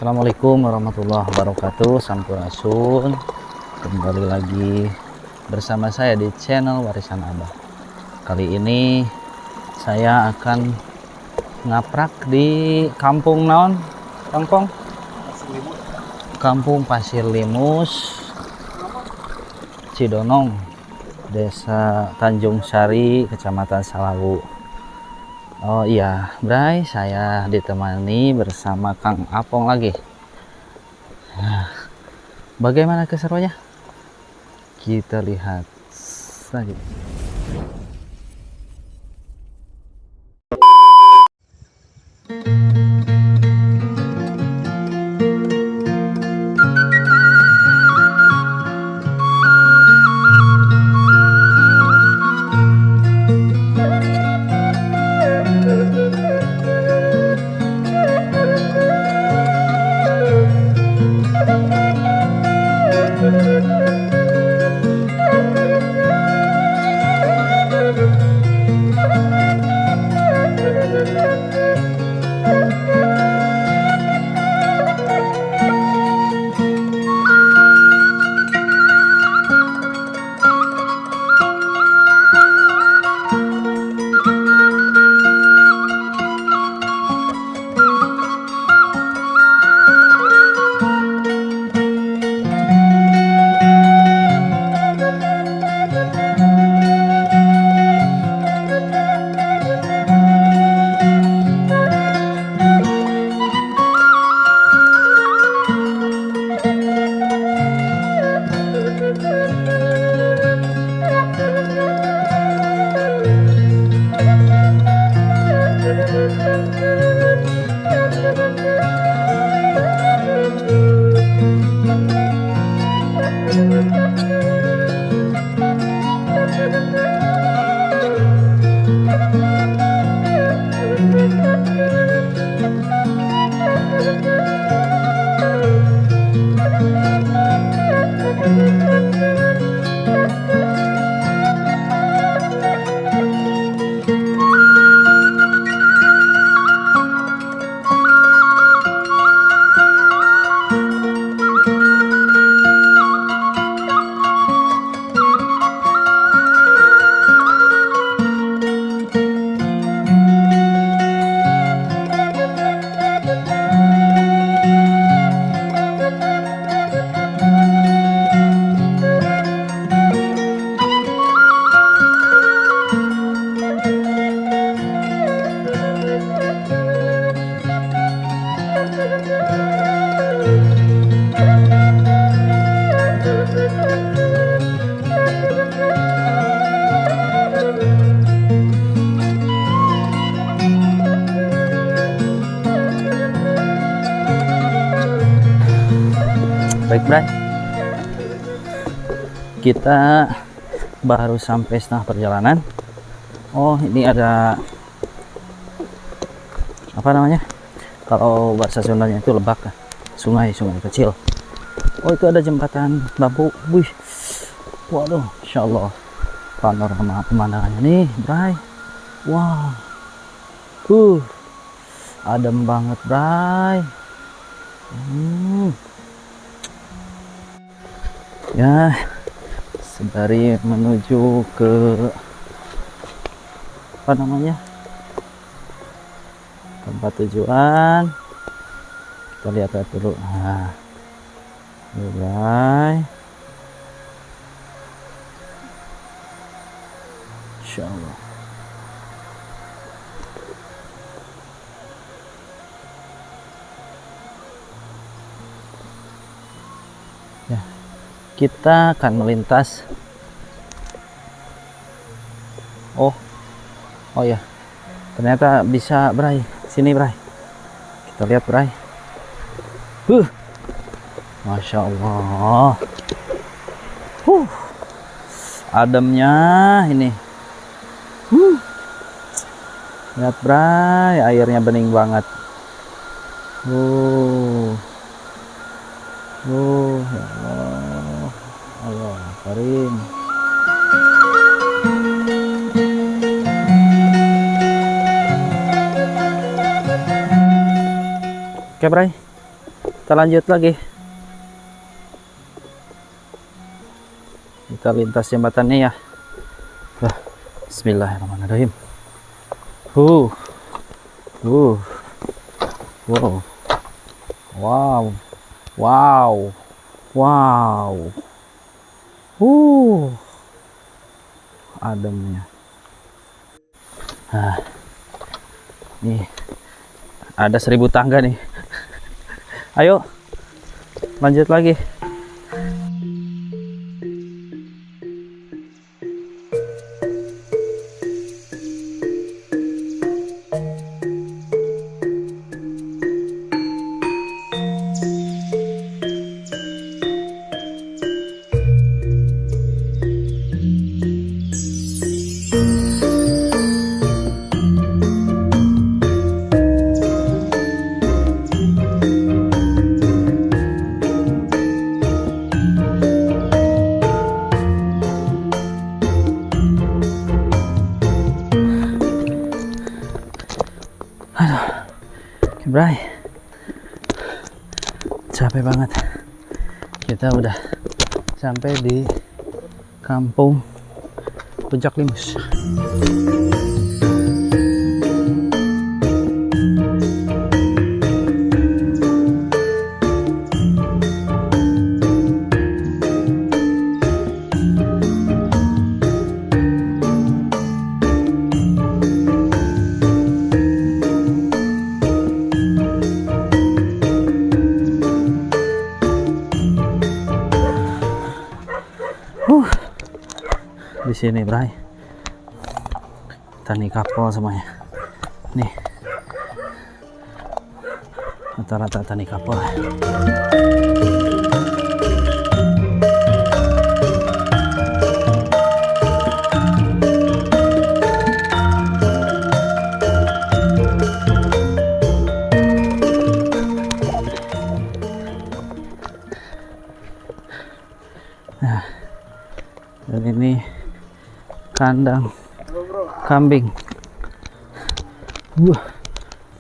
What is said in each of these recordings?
Assalamualaikum warahmatullahi wabarakatuh. Sampurasun. Kembali lagi bersama saya di channel Warisan Abah. Kali ini saya akan ngaprak di kampung naon? Kampung Pasir Limus, Cidonong, Desa Tanjung Sari, Kecamatan Salawu. Oh iya, Bray, saya ditemani bersama Kang Apong lagi. Nah, bagaimana keseruannya? Kita lihat lagi. Baik, Bray, kita baru sampai setengah perjalanan. Oh, ini ada apa namanya, kalau bahasa Sundanya itu lebak, sungai kecil. Oh, itu ada jembatan bambu. Wih, waduh, Insya Allah panorama pemandangannya nih, Bray. Wow, adem banget, Bray. Ya, sembari menuju ke apa namanya, tempat tujuan, kita lihat dulu. Nah, mulai Insya Allah. Ya, kita akan melintas. Oh ya, ternyata bisa, Bray. Sini, Bray, kita lihat, Bray. Masya Allah, ademnya ini. Lihat, Bray, airnya bening banget. Ya Allah, Allah Karim. Oke, Bray, kita lanjut lagi. Kita lintas jembatannya ya. Bismillahirrahmanirrahim. Wow. Wow. Ademnya. Nah, nih ada 1000 tangga nih. Ayo lanjut lagi. Bray, capek banget. Kita udah sampai di kampung Puncak Limus. Di sini, Bray, tani kapal semuanya. Nih, rata-rata tani kapal. Nah, dan ini kandang kambing.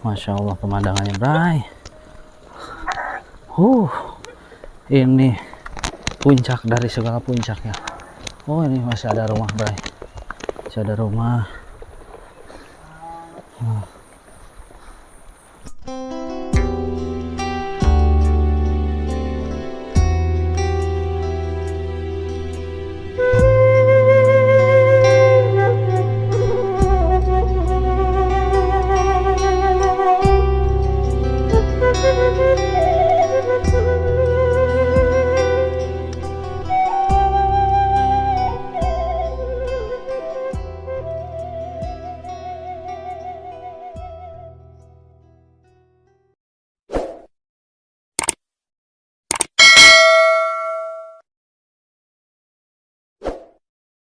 Masya Allah pemandangannya, Bray. Ini puncak dari segala puncaknya. Oh, ini masih ada rumah, Bray. Masih ada rumah.